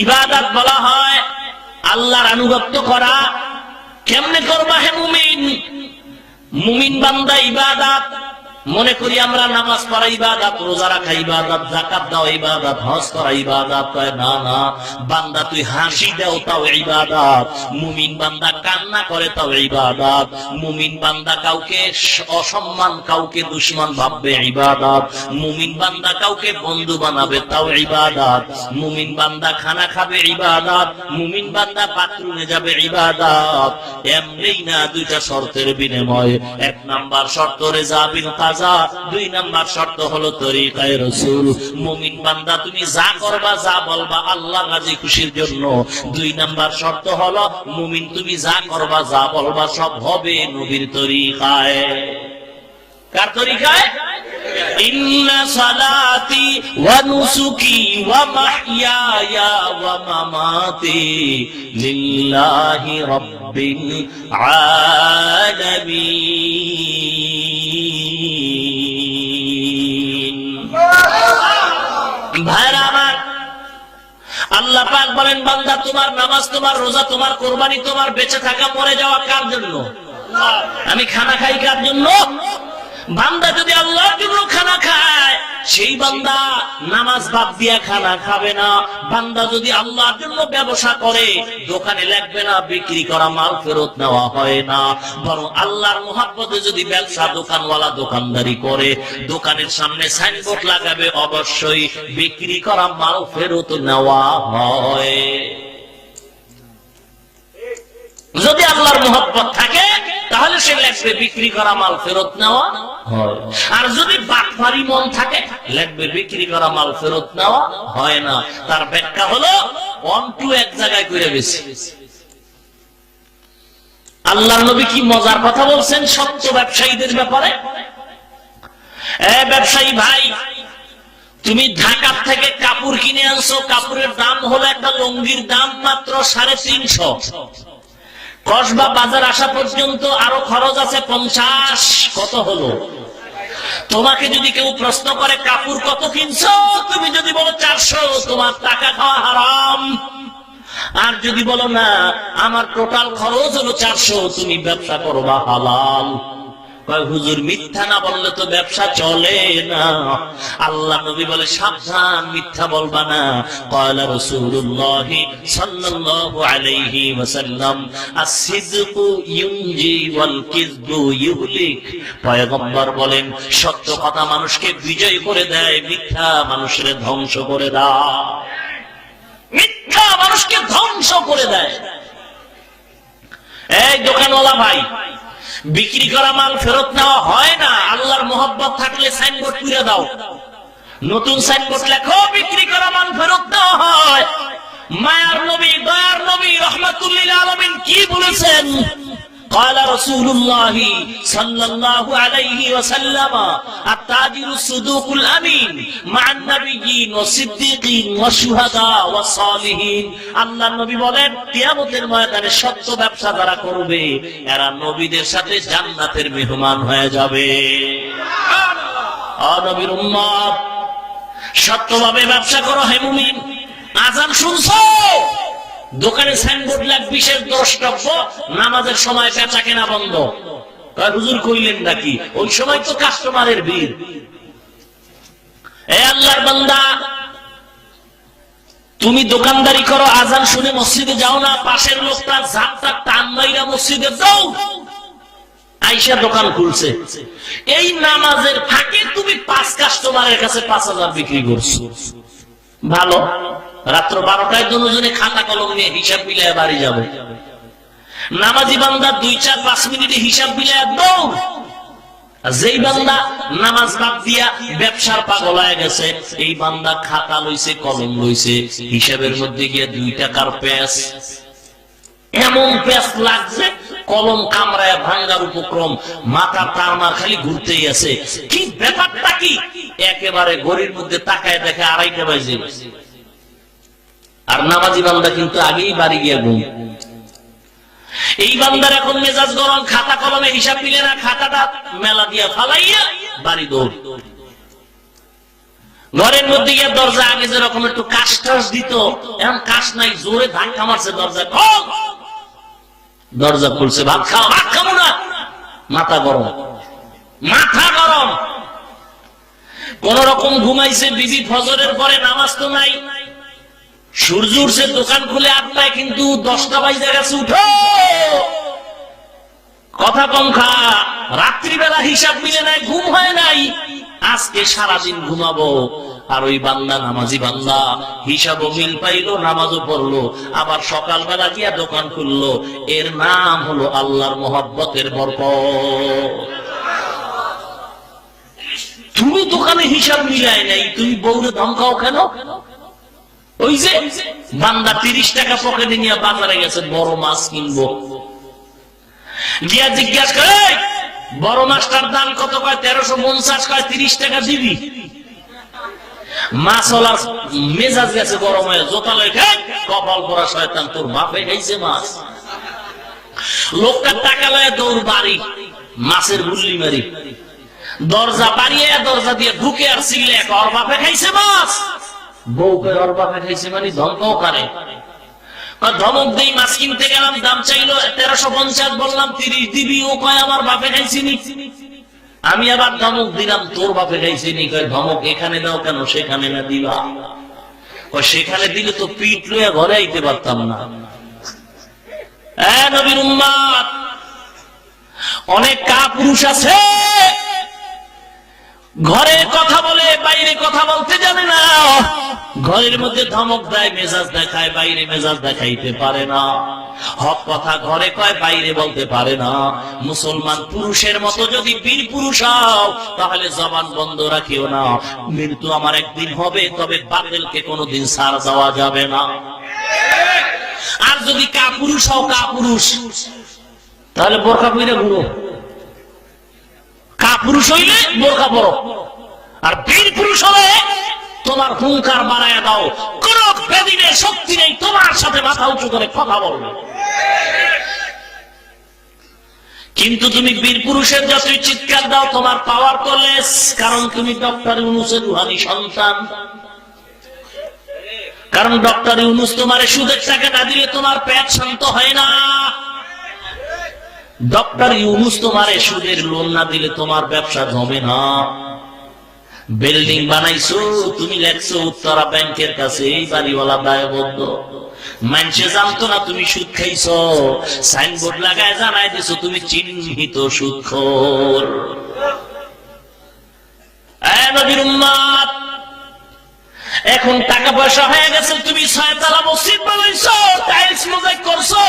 ইবাদত বলা হয় আল্লাহর আনুগত্য করা। কেমনে করবা হে মুমিন? মুমিন বান্দা ইবাদত মনে করি আমরা নামাজ পড়া ইবাদত, রোজা রাখা ইবাদত, যাকাত দেওয়া ইবাদত, হজ করা ইবাদত। না না, বান্দা তুই হাসি দাও তাও ইবাদত, মুমিন বান্দা কান্না করে তাও ইবাদত, মুমিন বান্দা কাউকে অসম্মান কাউকে দুশমন ভাববে ইবাদত, মুমিন বান্দা কাউকে বন্ধু বানাবে তাও ইবাদত, মুমিন বান্দা খানা খাবে ইবাদত, মুমিন বান্দা বাথরুমে যাবে ইবাদত। এমনি না, দুইটা শর্তের বিনিময়ে। এক নাম্বার শর্ত রেজা বিল কাজা, দুই নাম্বার শর্ত হলো তরিকায়ে রাসূল। মুমিন বান্দা তুমি যা করবা যা বলবা আল্লাহ রাজি খুশির জন্য। দুই নাম্বার শর্ত হলো মুমিন তুমি যা করবা যা বলবা সব হবে নবীর তরিকায়। কার তরিকায়? ইন্না সালাতি ওয়া নুসুকি ওয়া মাহইয়ায়া ওয়া মামাতি লিল্লাহি রাব্বিল আলামিন। ভাইরা আমার, আল্লাহ পাক বলেন বান্দা তোমার নামাজ, তোমার রোজা, তোমার কোরবানি, তোমার বেঁচে থাকা মরে যাওয়া কার জন্য? আমি খানা খাই কার জন্য? বান্দা যদি আল্লাহর জন্য খানা খায় সেই বান্দা নামাজ বাদ দিয়া খানা খাবে না। বান্দা যদি আল্লাহর জন্য ব্যবসা করে দোকানে লাগবে না বিক্রি করা মাল ফেরত নেওয়া হয় না, বরং আল্লাহর মুহাব্বতে যদি ব্যবসা দোকানওয়ালা দোকানদারি করে দোকানের সামনে সাইনবোর্ড লাগাবে অবশ্যই বিক্রি করা মাল ফেরত নেওয়া হয়। যদি আল্লাহর মুহাব্বত থাকে তাহলে সে লাগবে বিক্রি করা মাল ফেরত নেওয়া হয়। আর যদি বাটপারি মন থাকে লাগবে বিক্রি করা মাল ফেরত নেওয়া হয় না। তার ব্যাখ্যা হলো অন টু এক জায়গায় করে বেশি। আল্লাহর নবী কি মজার কথা বলছেন সত্য ব্যবসায়ীদের ব্যাপারে। ব্যবসায়ী ভাই, তুমি ঢাকা থেকে কাপড় কিনে আনছো, কাপড়ের দাম হলো একটা লুঙ্গির দাম মাত্র 350। কসবা বাজার আসা পর্যন্ত আরো খরচ আছে 50। কত হলো? তোমাকে যদি কেউ প্রশ্ন করে কাপড় কত কিনছো, তুমি যদি বলো 400, তোমার টাকা খাওয়া হারাম। আর যদি বলো না আমার টোটাল খরচ হলো 400, তুমি ব্যবসা করবা হালাল। হুজুর মিথ্যা না বললে তো ব্যবসা চলে না। আল্লাহ নবী বলে সাবধান, মিথ্যা বলবা না। ক্বালা রাসূলুল্লাহ সাল্লাল্লাহু আলাইহি ওয়াসাল্লাম আস-সিদকু ইউনজি ওয়াল কিযবু ইউহলিক। পয়গম্বর বলেন সত্য কথা মানুষকে বিজয় করে দেয়, মিথ্যা মানুষকে ধ্বংস করে দেয়। মিথ্যা মানুষকে ধ্বংস করে দেয়। এই দোকানওয়ালা ভাই, বিক্রি করা মাল ফেরত নেওয়া হয় না। আল্লাহর মোহব্বত থাকলে সাইনবোর্ড পুড়ে দাও, নতুন সাইনবোর্ড লেখো বিক্রি করা মাল ফেরত দেওয়া হয়। মায়ার নবী দয়ার নবী রাহমাতুল লিল আলামিন কি বলেছেন? قال رسول الله صلى الله عليه وسلم التاجر الصدوق الامين مع النبيين والصديقين والشهداء والصالحين। আল্লাহর নবী বলেন কিয়ামতের ময়দানে সত্য ব্যবসা যারা করবে এরা নবীদের সাথে জান্নাতের মেহমান হয়ে যাবে। সুবহানাল্লাহ। নবীর উম্মত সত্যভাবে ব্যবসা করো হে মুমিন। আযান শুনছো, দোকানে সাইনবোর্ড লাগ বিশেষ দ্রষ্টব্য, নামাজের সময় বেচা কেনা বন্ধ। হুজুর কইলেন নাকি? ওই সময় তো কাস্টমারের ভিড়। এ আল্লাহর বান্দা, তুমি দোকানদারি করো, আজান শুনে মসজিদে যাও না, পাশের লোকটা ঝাপটা টান মাইরা মসজিদে যাও, আইসা দোকান খুলছে। এই নামাজের ফাঁকে তুমি 5 কাস্টমারের কাছে 5000 বিক্রি করছো। ভালো, রাত্র 12টায় দুজনে খাতা কলম নিয়ে হিসাব মিলায় বাড়ি যাবে। নামাজি বান্দা 2-4-5 মিনিটে হিসাব মিলায় দৌড়। যেই বান্দা নামাজ বাদ দিয়া ব্যবসার পাগল হয়ে গেছে, এই বান্দা খাতা লইছে কলম লইছে, হিসাবের মধ্যে গিয়ে 2 টাকার পেঁচ, এমন পেঁচ লাগছে কলম কামড়ায় ভাঙ্গার উপক্রম, মাথার তারমার খালি ঘুরতেই আছে। কি ব্যাপারটা কি? একেবারে ঘড়ির মধ্যে তাকায় দেখে 2:30 বাজে। আর নামাজি বান্দা কিন্তু আগেই বাড়ি গিয়ে ঘুম। এই বান্দার এখন মেজাজ গরম, খাতা কলমে হিসাব মিলে না, খাতাটা মেলা দিয়া ফালাইয়া বাড়ি দৌড়। ঘরের মধ্যে গিয়ে দরজা আগে যেরকম একটু কাশ টাস দিত, এখন কাশ নাই, জোরে ধাক্কা মারছে দরজা, দরজা খুলছে, ভাত খাও, ভাত খাবো না, মাথা গরম, মাথা গরম। কোন রকম ঘুমাইছে বিবি, ফজরের পরে নামাজ তো নাই, সূর্য উঠছে, দোকান খুলে 8টায়, কিন্তু 10টা বাজে গেছে, উঠো, কথা কম খা, রাত্রিবেলা হিসাব মিলে নাই, ঘুম হয় নাই, আজকে সারাদিন ঘুমাবো। আর ওই বান্দা নামাজি বান্দা, হিসাবও মিল পাইলো, নামাজও পড়লো, আবার সকালবেলা গিয়া দোকান খুললো। এর নাম হলো আল্লাহর মহব্বতের বরকত। তুমি দোকানে হিসাব মিলাই নাই, তুমি বউরে ধমকাও কেন? ওই যে বান্দা 30 টাকা পকেটে নিয়ে বাজারে গেছে, বড় মাছ কিনবো, গিয়া জিজ্ঞাসা করে, বড় মাছটার দাম কত? কয় 1350। কয় 30 টাকা দিবি? মাছওয়ালার মেজাজ গেছে গরম হয়ে, জোতা লয়ে, কপাল পরা শয়তান, তোর বাপে খাইছে মাছ। লোকটা টাকা লয়ে দৌড় বাড়ি, মাছের গুল্লি মারি, দরজা বাড়িয়ে দরজা দিয়ে ঢুকে আর সিলে, ওর বাপে খাইছে মাছ। বউকে ওর বাপে খাইছে মানে ধমকাও করে। ধমক দেই, মাছ কিনতে গেলাম, দাম চাইলো 1350, বললাম 30 দিবি, ও কয় আমার বাপে খাইছিনি। আমি আবার ধমক দিলাম, তোর বাপে খাইছিনি। কয় ধমক এখানে দাও কেন, সেখানে না দিবা? সেখানে দিলে তো পিঠ লইয়া ঘরে আইতে পারতাম না। নবীর উম্মত, অনেক কাপুরুষ আছে, ঘরে কথা বলে, বাইরে কথা বলতে জানে না, ঘরের মধ্যে ধমক দেয়, মেজাজ দেখায়, বাইরে মেজাজ দেখাইতে পারে না, হক কথা ঘরে কয়, বাইরে বলতে পারে না। মুসলমান পুরুষের মতো যদি বীর পুরুষ হও, তাহলে জবান বন্ধ রাখিও না, মৃত্যু আমার একদিন হবে, তবে বাতিলকে কোনোদিন ছাড় দেওয়া যাবে না। আর যদি কাপুরুষ হও, কাপুরুষ, তাহলে বোরকা পরে ঘুরো, কাপুরুষ হইলে বোরকা পরো। আর বীর পুরুষ হলে তোমার হুঙ্কার বাড়ায় দাও, কোন বেদিনের শক্তি নেই তোমার সাথে মাথা উঁচু করে কথা বলবে। কিন্তু তুমি বীর পুরুষের যতই চিৎকার দাও, তোমার পাওয়ার তো লেস, কারণ তুমি ডক্টর ইউনূসের রুহানি সন্তান। কারণ ডক্টর ইউনূস তোমার সুদের টাকা না দিলে তোমার পেট শান্ত হয় না। ডক্টর ইউনূস তোমার সুদের লোন না দিলে তোমার ব্যবসা জমে না। বিল্ডিং বানাইছো, তুমি লেখছো উত্তরা ব্যাংকের কাছে, এই বাড়িওয়ালা দায়বদ্ধ, মানুষে জানতো না তুমি সুদ খাইছো, সাইনবোর্ড লাগায় জানাই দিছো তুমি চিহ্নিত সুদখোর। নবীর উম্মত, এখন টাকা পয়সা হয়ে গেছে, তুমি 6 তলা মসজিদ বানাইছো, টাইলস মোজাইক করছো।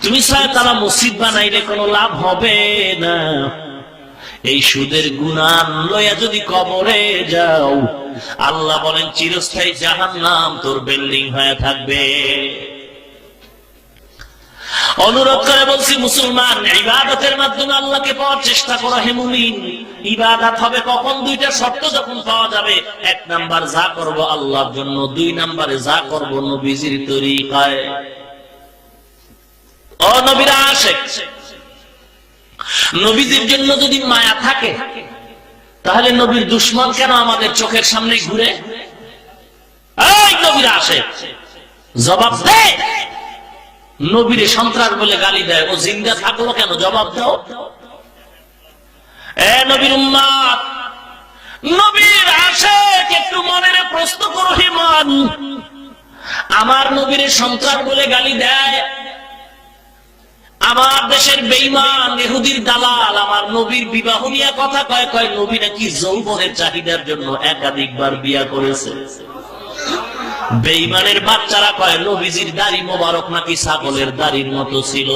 তুমি 6 তলা মসজিদ বানাইলে কোনো লাভ হবে না। এই সুদের গুনাহ লইয়া যদি কবরে যাও, আল্লাহ বলেন চিরস্থায়ী জাহান্নাম তোর বিল্ডিং হয়ে থাকবে। অনুরোধ করে বলছি, মুসলমান, ইবাদতের মাধ্যমে আল্লাহকে পাওয়ার চেষ্টা করো। হে মুমিন, ইবাদত হবে কখন? 2টা শর্ত যখন পাওয়া যাবে। 1 নাম্বার যা করব আল্লাহর জন্য, 2 নম্বরে যা করব নবীজির তরিকায়। ও নবীর আশিক, নবীজির জন্য যদি মায়া থাকে, তাহলে নবীর দুশমন কেন আমাদের চোখের সামনে ঘুরে? এই নবীর আশিক, জবাব দে। নবীরে সন্ত্রাস বলে গালি দেয়, ও জিন্দা থাকলো কেন? জবাব দাও। নবীর উম্মত, নবীর আশিক, একটু মনের প্রশ্ন করো। হে মান, আমার নবীরে সন্ত্রাস বলে গালি দেয়, আমার দেশের বেঈমান ইহুদির দালাল আমার নবীর বিবাহ নিয়ে কথা কয়, কয় নবী নাকি যৌবনের চাহিদার জন্য একাধিকবার বিয়া করেছে। বেঈমানের বাচ্চারা কয় নবীজির দাড়ি মোবারক নাকি ছাগলের দাড়ির মতো ছিল।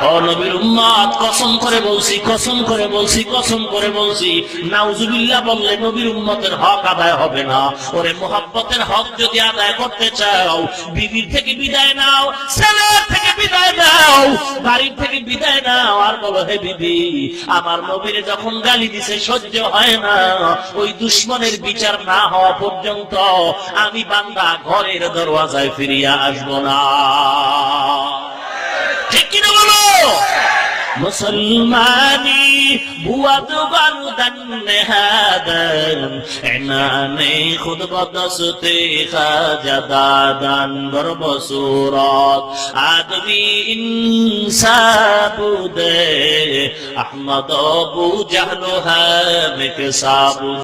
ও নবীর উম্মত, কসম করে বলছি, কসম করে বলছি, কসম করে বলছি, নাউজুবিল্লাহ বললে নবীর উম্মতের হক আদায় হবে না। ওরে মুহাব্বতের হক যদি আদায় করতে চাও, বিবির থেকে বিদায় নাও, ছেলের থেকে বিদায় নাও, বাড়ির থেকে বিদায় নাও, আর বলো, হে বিবি, আমার নবীর যখন গালি দিছে সহ্য হয় না, ওই দুশমনের বিচার না হওয়া পর্যন্ত আমি বান্দা ঘরের দরওয়াজায় ফিরিয়া আসবো না। ঠিক কিনা বলো? মুসলমানি बुआद बारुदन नेहादन एनाने खुद बदसते खाजा दादन बरबसूरत आदमी इंसाबुदे अहमद अबू जहल है में के साबु